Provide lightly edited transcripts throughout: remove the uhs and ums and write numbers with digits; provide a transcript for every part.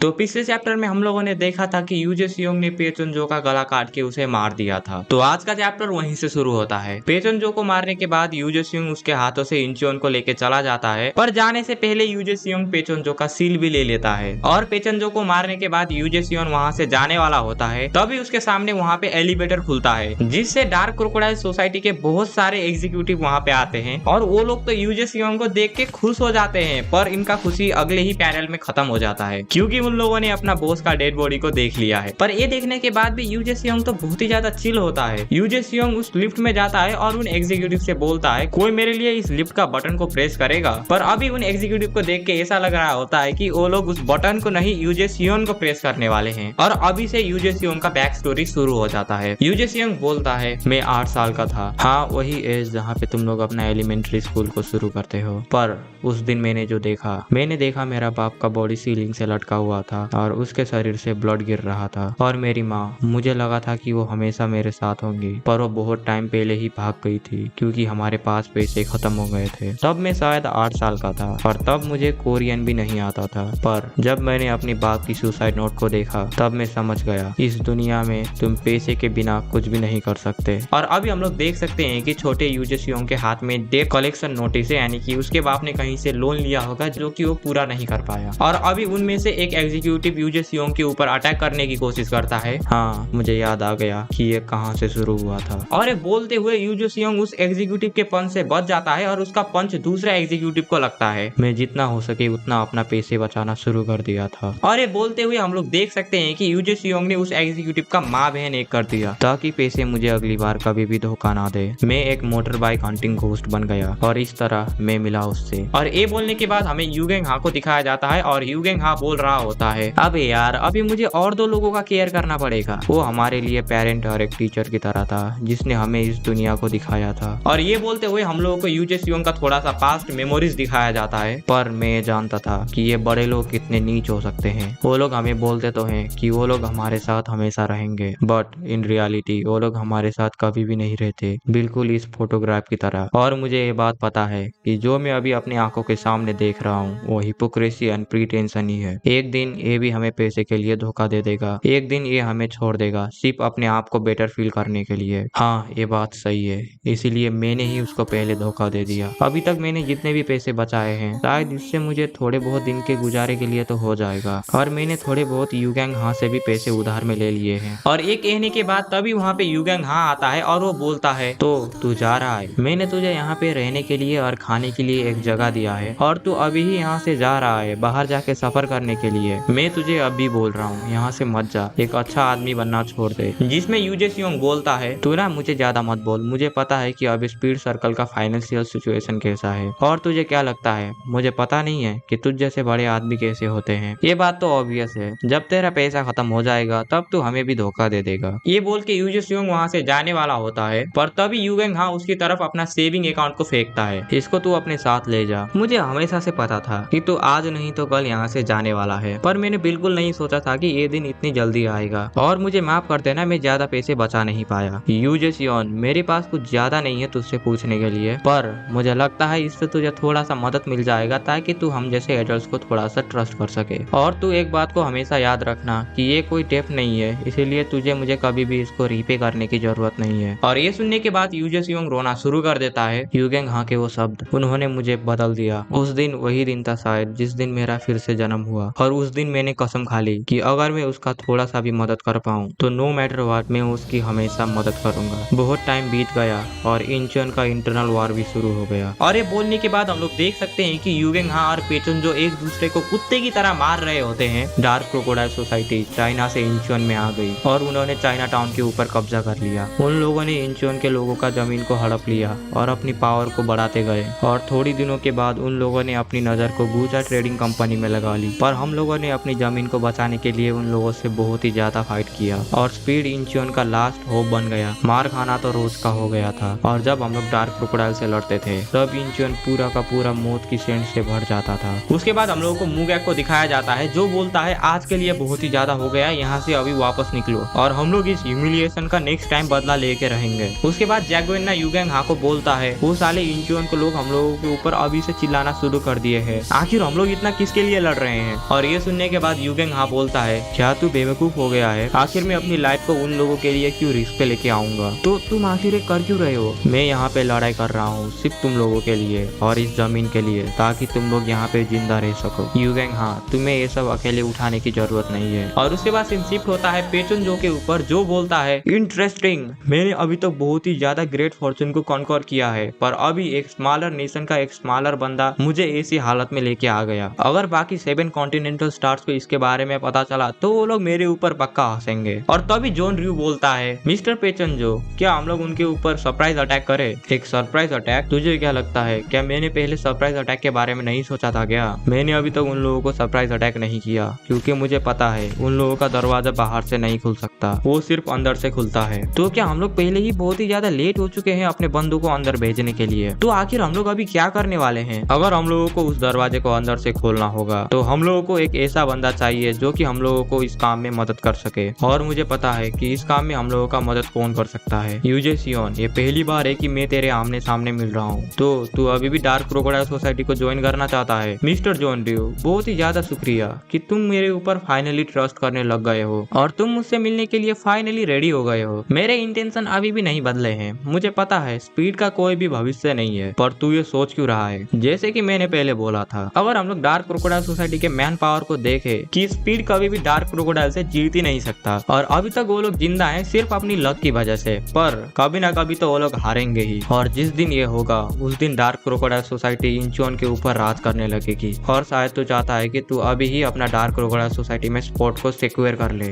तो पिछले चैप्टर में हम लोगों ने देखा था कि यूजे सियोंग ने पे चुनजो का गला काट के उसे मार दिया था। तो आज का चैप्टर वहीं से शुरू होता है। पे चुनजो को मारने के बाद यूजे सियोंग उसके हाथों से इंचियोन को लेके चला जाता है, पर जाने से पहले यूजे सियोंग पे चुनजो का सील भी ले लेता है। और पे चुनजो को मारने के बाद यूजे सियोंग वहाँ से जाने वाला होता है, तभी उसके सामने वहाँ पे एलिवेटर खुलता है, जिससे डार्क क्रोकोडाइल सोसाइटी के बहुत सारे एग्जीक्यूटिव वहाँ पे आते हैं। और वो लोग तो यूजे सियोंग को देख के खुश हो जाते हैं, पर इनका खुशी अगले ही पैनल में खत्म हो जाता है, क्योंकि उन लोगों ने अपना बॉस का डेड बॉडी को देख लिया है। पर ये देखने के बाद भी यूजे सियोंग तो बहुत ही ज्यादा चिल होता है। यूजे सियोंग उस लिफ्ट में जाता है और उन एग्जीक्यूटिव से बोलता है कोई मेरे लिए इस लिफ्ट का बटन को प्रेस करेगा। पर अभी उन एग्जीक्यूटिव को देख के ऐसा लग रहा होता है कि वो लोग उस बटन को नहीं, यूजे सियोंग को प्रेस करने वाले हैं। और अभी से यूजे सियोंग का बैक स्टोरी शुरू हो जाता है। यूजे सियोंग बोलता है मैं 8 साल का था। हाँ, वही एज जहाँ पे तुम लोग अपना एलिमेंट्री स्कूल को शुरू करते हो। पर उस दिन मैंने देखा मेरा बाप का बॉडी सीलिंग से लटका हुआ था और उसके शरीर से ब्लड गिर रहा था। और मेरी माँ, मुझे लगा था कि वो हमेशा मेरे साथ होंगी, पर वो बहुत टाइम पहले ही भाग गई थी, क्योंकि हमारे पास पैसे खत्म हो गए थे। तब मैं शायद 8 साल का था और तब मुझे कोरियन भी नहीं आता था। पर जब मैंने अपनी बाप की सुसाइड नोट को देखा, तब मैं समझ गया इस दुनिया में तुम पैसे के बिना कुछ भी नहीं कर सकते। और अभी हम लोग देख सकते हैं कि छोटे यूजे सियोंग के हाथ में डेट कलेक्शन नोटिस है, यानी कि उसके बाप ने कहीं से लोन लिया होगा जो कि वो पूरा नहीं कर पाया। और अभी उनमें से एक एग्जीक्यूटिव यूजे सियोंग के ऊपर अटैक करने की कोशिश करता है। हाँ, मुझे याद आ गया कि ये कहाँ से शुरू हुआ था। और ये बोलते हुए यूजे सियोंग उस एग्जीक्यूटिव के पंच से बच जाता है और उसका पंच दूसरे एग्जीक्यूटिव को लगता है। मैं जितना हो सके उतना अपना पैसे बचाना शुरू कर दिया था। और ये बोलते हुए हम लोग देख सकते हैं कि यूजे सियोंग ने उस एग्जीक्यूटिव का माँ बहन एक कर दिया, ताकि पैसे मुझे अगली बार कभी भी धोखा ना दे। मैं एक मोटर बाइक हंटिंग घोस्ट बन गया और इस तरह मैं मिला उससे। और ये बोलने के बाद हमें यूगेंग हा को दिखाया जाता है और यूगेंग हा बोल रहा होता है अबे यार, अभी मुझे और 2 लोगों का केयर करना पड़ेगा। वो हमारे लिए पेरेंट और एक टीचर की तरह था, जिसने हमें इस दुनिया को दिखाया था। और ये बोलते हुए हम लोगों को यूजे सियोंग का थोड़ा सा पास्ट मेमोरीज दिखाया जाता है। पर मैं जानता था कि ये बड़े लोग कितने नीच हो सकते हैं। वो लोग हमें बोलते तो हैं कि वो लोग हमारे साथ हमेशा रहेंगे, बट इन रियलिटी वो लोग हमारे साथ कभी भी नहीं रहते, बिल्कुल इस फोटोग्राफ की तरह। और मुझे ये बात पता है कि जो मैं अभी अपनी आंखों के सामने देख रहा हूँ वो हिपोक्रेसी एंड प्रीटेंशन ही है। एक दिन ये भी हमें पैसे के लिए धोखा दे देगा, एक दिन ये हमें छोड़ देगा सिर्फ अपने आप को बेटर फील करने के लिए। हाँ, ये बात सही है, इसीलिए मैंने ही उसको पहले धोखा दे दिया। अभी तक मैंने जितने भी पैसे बचाए हैं, शायद इससे मुझे थोड़े बहुत दिन के गुजारे के लिए तो हो जाएगा। और मैंने थोड़े बहुत यूगेंग हा से भी पैसे उधार में ले लिए हैं। और ये कहने के बाद तभी वहाँ पे यूगेंग हा आता है और वो बोलता है तो तू जा रहा है, मैंने तुझे यहाँ पे रहने के लिए और खाने के लिए एक जगह दिया है और तू अभी ही यहाँ से जा रहा है बाहर जाके सफर करने के लिए। मैं तुझे अभी बोल रहा हूँ यहाँ से मत जा, एक अच्छा आदमी बनना छोड़ दे। जिसमें यूजे सियोंग बोलता है तू ना मुझे ज्यादा मत बोल, मुझे पता है कि अब स्पीड सर्कल का फाइनेंशियल सिचुएशन कैसा है। और तुझे क्या लगता है मुझे पता नहीं है कि तुझ जैसे बड़े आदमी कैसे होते हैं? ये बात तो ऑब्वियस है, जब तेरा पैसा खत्म हो जाएगा तब तू हमें भी धोखा दे देगा। ये बोल के यूजे सियोंग वहाँ से जाने वाला होता है, पर तभी यूगेंग हा उसकी तरफ अपना सेविंग अकाउंट को फेंकता है। इसको तू अपने साथ ले जा, मुझे हमेशा से पता था कि तू आज नहीं तो कल यहाँ से जाने वाला है, पर मैंने बिल्कुल नहीं सोचा था कि ये दिन इतनी जल्दी आएगा। और मुझे माफ कर देना, मैं ज्यादा पैसे बचा नहीं पाया। यूजे सियोंग, मेरे पास कुछ ज्यादा नहीं है तुझसे पूछने के लिए, पर मुझे लगता है इससे तुझे थोड़ा सा मदद मिल जाएगा ताकि तू हम जैसे एडल्ट्स को थोड़ा सा ट्रस्ट कर सके। और तू एक बात को हमेशा याद रखना कि ये कोई टेप नहीं है, इसीलिए तुझे मुझे कभी भी इसको रीपे करने की जरूरत नहीं है। और ये सुनने के बाद यूजे सियोंग रोना शुरू कर देता है। यूगेंग हा के वो शब्द, उन्होंने मुझे बदल दिया। उस दिन वही दिन था शायद जिस दिन मेरा फिर से जन्म हुआ, और उस दिन मैंने कसम खा ली कि अगर मैं उसका थोड़ा सा भी मदद कर पाऊँ तो नो मैटर व्हाट मैं उसकी हमेशा मदद करूंगा। बहुत टाइम बीत गया और इंचियोन का इंटरनल वार भी शुरू हो गया। और ये बोलने के बाद हम लोग देख सकते हैं कि यूगेंग हा और पे चुनजो एक दूसरे को कुत्ते की तरह मार रहे होते हैं। डार्क क्रोकोडाइल सोसाइटी चाइना से इंचियोन में आ गई और उन्होंने चाइना टाउन के ऊपर कब्जा कर लिया। उन लोगों ने इंचियोन के लोगों का जमीन को हड़प लिया और अपनी पावर को बढ़ाते गए। और थोड़ी दिनों के बाद उन लोगों ने अपनी नजर को गुजा ट्रेडिंग कंपनी में लगा ली, पर हम लोगों ने अपनी जमीन को बचाने के लिए उन लोगों से बहुत ही ज्यादा फाइट किया और स्पीड इंचियोन का लास्ट होप बन गया। मार खाना तो रोज का हो गया था और जब हम लोग डार्क क्रोकोडाइल से लड़ते थे तब इंचियोन पूरा का पूरा मौत की सेंट से भर जाता था। उसके बाद हम लोगों को मुगैक को दिखाया जाता है जो बोलता है आज के लिए बहुत ही ज्यादा हो गया, यहाँ से अभी वापस निकलो और हम लोग इस ह्यूमिलिएशन का नेक्स्ट टाइम बदला लेके रहेंगे। उसके बाद जैगवेन ना यूगेंग हा को बोलता है वो साले इंचियोन को लोग हम लोगों के ऊपर अभी से चिल्लाना शुरू कर दिए हैं, आखिर हम लोग इतना किसके लिए लड़ रहे हैं? और ये सुनने के बाद यूगेंग हाँ बोलता है, क्या तू बेवकूफ हो गया है? आखिर मैं अपनी लाइफ को उन लोगों के लिए क्यों रिस्क पे लेके आऊंगा? तो तुम आखिर ये कर क्यों रहे हो? मैं यहाँ पे लड़ाई कर रहा हूँ सिर्फ तुम लोगों के लिए और इस जमीन के लिए, ताकि तुम लोग यहाँ पे जिंदा रह सको। यूगेंग हाँ, तुम्हें ये सब अकेले उठाने की जरूरत नहीं है। और उसके बाद सीन शिफ्ट होता है पेचुनजो के ऊपर, जो बोलता है, इंटरेस्टिंग, मैंने अभी तक बहुत ही ज्यादा ग्रेट फॉर्चून को कॉन्कर किया है, पर अभी एक स्मॉलर नेशन का एक स्मॉलर बंदा मुझे ऐसी हालत में लेके आ गया। अगर बाकी 7 कॉन्टिनेंटल स्टार्स को इसके बारे में पता चला तो वो लोग मेरे ऊपर पक्का हंसेंगे। और तभी जॉन र्यू बोलता है, मिस्टर पेचुनजो, क्या हम लोग उनके ऊपर सरप्राइज अटैक करें? एक सरप्राइज अटैक? तुझे क्या लगता है, क्या मैंने पहले सरप्राइज अटैक के बारे में नहीं सोचा था क्या? मैंने अभी तक उन लोगों को सरप्राइज अटैक नहीं किया, क्योंकि मुझे पता है उन लोगों का दरवाजा बाहर से नहीं खुल सकता, वो सिर्फ अंदर से खुलता है। तो क्या हम लोग पहले ही बहुत ही ज्यादा लेट हो चुके हैं अपने बंदों को अंदर भेजने के लिए? तो आखिर हम लोग अभी क्या करने वाले हैं? अगर हम लोगों को उस दरवाजे को अंदर से खोलना होगा तो हम लोगों को एक ऐसा बंदा चाहिए जो कि हम लोगों को इस काम में मदद कर सके, और मुझे पता है कि इस काम में हम लोगों का मदद कौन कर सकता है। यूजे सियोन, ये पहली बार है कि मैं तेरे आमने सामने मिल रहा हूँ। तो तू अभी भी डार्क क्रोकोडाइल सोसाइटी को ज्वाइन करना चाहता है? मिस्टर जॉन र्यू, बहुत ही ज्यादा शुक्रिया कि तुम मेरे ऊपर फाइनली ट्रस्ट करने लग गए हो और तुम मुझसे मिलने के लिए फाइनली रेडी हो गए हो। मेरे इंटेंशन अभी भी नहीं बदले हैं। मुझे पता है स्पीड का कोई भी भविष्य नहीं है, पर तू ये सोच क्यों रहा है? जैसे कि मैंने पहले बोला था, अगर हम लोग डार्क क्रोकोडाइल सोसाइटी के मैन पावर को देखें कि स्पीड कभी भी डार्क क्रोकोडाइल से जीत ही नहीं सकता, और अभी तक वो लोग जिंदा हैं सिर्फ अपनी लक की वजह से, पर कभी ना कभी तो वो लोग हारेंगे ही। और जिस दिन ये होगा उस दिन डार्क क्रोकोडाइल सोसाइटी इंचियोन के ऊपर राज करने लगेगी। और शायद तू चाहता है कि तू अभी ही अपना डार्क क्रोकोडाइल सोसाइटी में स्पॉट को सिक्योर कर ले।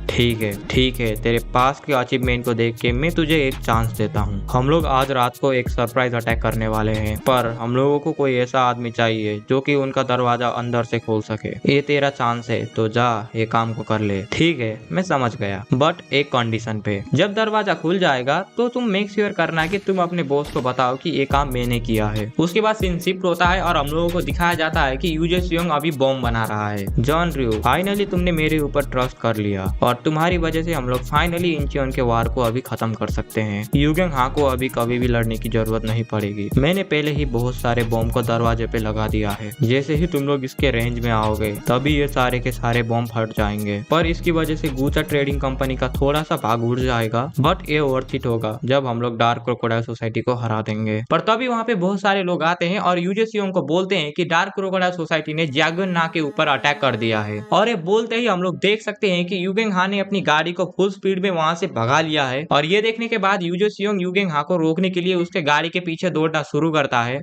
ठीक है, तेरे पास के अचीवमेंट को देख के मैं तुझे एक चांस देता हूँ। हम लोग आज रात को एक सरप्राइज अटैक करने वाले हैं, पर हम लोगों को कोई ऐसा आदमी चाहिए जो कि उनका दरवाजा अंदर से खोल सके। ये तेरा चांस है, तो जा ये काम को कर ले। ठीक है, मैं समझ गया, बट एक कंडीशन पे। जब दरवाजा खुल जाएगा तो तुम मेक श्योर करना कि तुम अपने बॉस को बताओ कि ये काम मैंने किया है। उसके बाद सीन शिफ्ट होता है और हम लोगों को दिखाया जाता है कि यूजे सियोंग अभी बॉम्ब बना रहा है। जॉन र्यू, फाइनली तुमने मेरे ऊपर ट्रस्ट कर लिया और तुम्हारी वजह से हम लोग फाइनली इंचियोन के वार को अभी खत्म कर सकते हैं। यूगेंग हाँ को अभी कभी भी लड़ने की जरूरत नहीं पड़ेगी। मैंने पहले ही बहुत सारे बॉम्ब को दरवाजे पे लगा दिया है। जैसे ही तुम लोग इसके रेंज में आओगे तभी ये सारे के सारे बॉम्ब फट जाएंगे, पर इसकी वजह से गुचा ट्रेडिंग कंपनी का थोड़ा सा भाग उड़ जाएगा, बट ये वर्थ इट होगा जब हम लोग डार्क क्रोकोडाइल सोसाइटी को हरा देंगे। पर तभी वहाँ पे बहुत सारे लोग आते हैं और यूजे सियोंग को बोलते हैं कि डार्क क्रोकोडाइल सोसाइटी ने जैगन ना के ऊपर अटैक कर दिया है। और ये बोलते ही हम लोग देख सकते हैं कि यूगेंग हा ने अपनी गाड़ी को फुल स्पीड में वहाँ से भगा लिया है। और ये देखने के बाद यूजे सियोंग यूगेंग हा को रोकने के लिए उसके गाड़ी के पीछे दौड़ना शुरू करता है।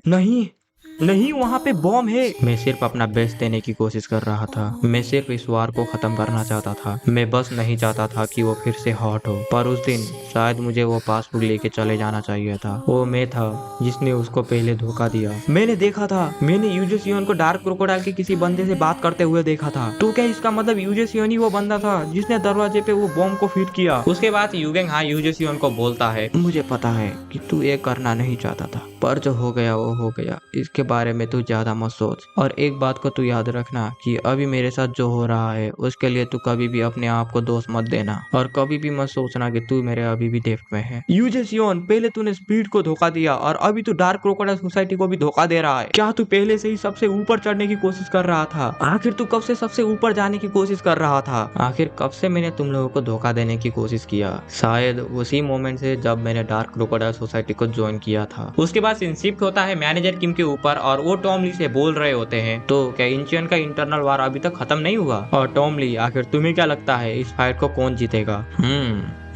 नहीं, वहाँ पे बॉम्ब है। मैं सिर्फ अपना बेस्ट देने की कोशिश कर रहा था। मैं सिर्फ इस वार को खत्म करना चाहता था। मैं बस नहीं चाहता था कि वो फिर से हॉट हो। पर उस दिन शायद मुझे वो पासपोर्ट लेके चले जाना चाहिए था। वो मैं था जिसने उसको पहले धोखा दिया। मैंने देखा था, मैंने यूजे सियोन को डार्क क्रोकोडाइल के किसी बंदे से बात करते हुए देखा था। तो क्या इसका मतलब यूजे सियोन ही वो बंदा था जिसने दरवाजे पे वो बॉम्ब को फिट किया? उसके बाद यूगेंग हा यूजे सियोन को बोलता है, मुझे पता है कि तू ये करना नहीं चाहता था, पर जो हो गया वो हो गया। इसके बारे में तू ज्यादा मत सोच। और एक बात को तू याद रखना कि अभी मेरे साथ जो हो रहा है उसके लिए तू कभी भी अपने आप को दोष मत देना, और कभी भी मत सोचना कि तू मेरे अभी भी डेप्थ में है। यूजे सियोन, पहले तूने स्पीड को धोखा दिया और अभी तू डार्क क्रोकोडाइल सोसाइटी को भी धोखा दे रहा है। क्या तू पहले से ही सबसे ऊपर चढ़ने की कोशिश कर रहा था? आखिर तू कब से सबसे ऊपर जाने की कोशिश कर रहा था? आखिर कब से मैंने तुम लोगों को धोखा देने की कोशिश किया? शायद उसी मोमेंट से जब मैंने डार्क क्रोकोडाइल सोसाइटी को ज्वाइन किया था। उसके बाद सीन शिफ्ट होता है मैनेजर किम के ऊपर और वो टॉम ली से बोल रहे होते हैं, तो क्या इंचियन का इंटरनल वार अभी तक खत्म नहीं हुआ? और टॉम ली, आखिर तुम्हें क्या लगता है इस फाइट को कौन जीतेगा?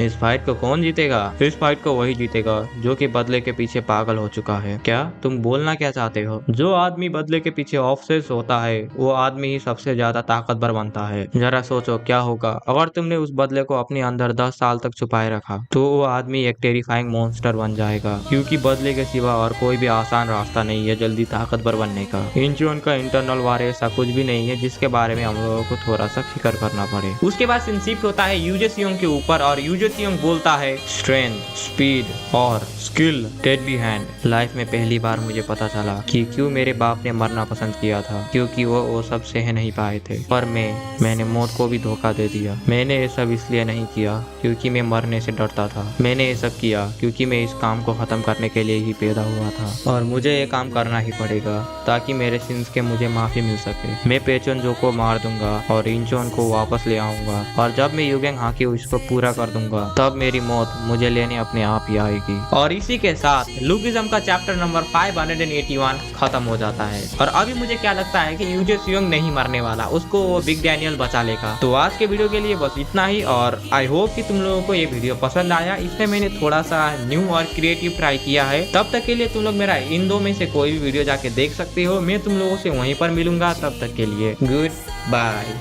इस फाइट को कौन जीतेगा? इस फाइट को वही जीतेगा जो कि बदले के पीछे पागल हो चुका है। क्या तुम बोलना क्या चाहते हो? जो आदमी बदले के पीछे ऑब्सेस होता है वो आदमी ही सबसे ज्यादा ताकतवर बनता है। जरा सोचो क्या होगा अगर तुमने उस बदले को अपने अंदर 10 साल तक छुपाए रखा, तो वो आदमी एक टेरिफाइंग मॉन्स्टर बन जाएगा, क्योंकि बदले के सिवा और कोई भी आसान रास्ता नहीं है जल्दी ताकतवर बनने का। इंचियन का इंटरनल वार ऐसा कुछ भी नहीं है जिसके बारे में हम लोगों को थोड़ा सा फिक्र करना पड़े। उसके बाद सीन शिफ्ट होता है यूजे सियोंग के ऊपर और यूजे यूजेसियोंग बोलता है स्ट्रेंथ, स्पीड और स्किल, डेडली हैंड। लाइफ में पहली बार मुझे पता चला कि क्यों मेरे बाप ने मरना पसंद किया था, क्योंकि वो सब सह नहीं पाए थे। पर मैंने मौत को भी धोखा दे दिया। मैंने ये सब इसलिए नहीं किया क्योंकि मैं मरने से डरता था। मैंने ये सब किया क्योंकि मैं इस काम को खत्म करने के लिए ही पैदा हुआ था और मुझे ये काम करना ही पड़ेगा ताकि मेरे सिंस के मुझे माफी मिल सके। मैं पेचोनजो को मार दूंगा और इंचोन को वापस ले आऊंगा और जब मैं युगेंग हाकी उसको पूरा कर दूंगा तब मेरी मौत मुझे लेने अपने आप ही आएगी। और इसी के साथ लुगिज्म का चैप्टर नंबर 581 खत्म हो जाता है। और अभी मुझे क्या लगता है कि यूजेसियोंग नहीं मरने वाला, उसको वो बिग डैनियल बचा लेगा। तो आज के वीडियो के लिए बस इतना ही और आई होप कि तुम लोगों को ये वीडियो पसंद आया। इसमें मैंने थोड़ा सा न्यू और क्रिएटिव ट्राई किया है। तब तक के लिए तुम लोग मेरा इन दो में से कोई भी वीडियो जाके देख सकते हो। मैं तुम लोगों से वहीं पर मिलूंगा। तब तक के लिए गुड बाय।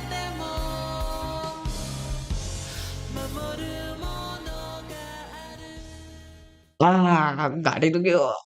गाड़ी तो क्यों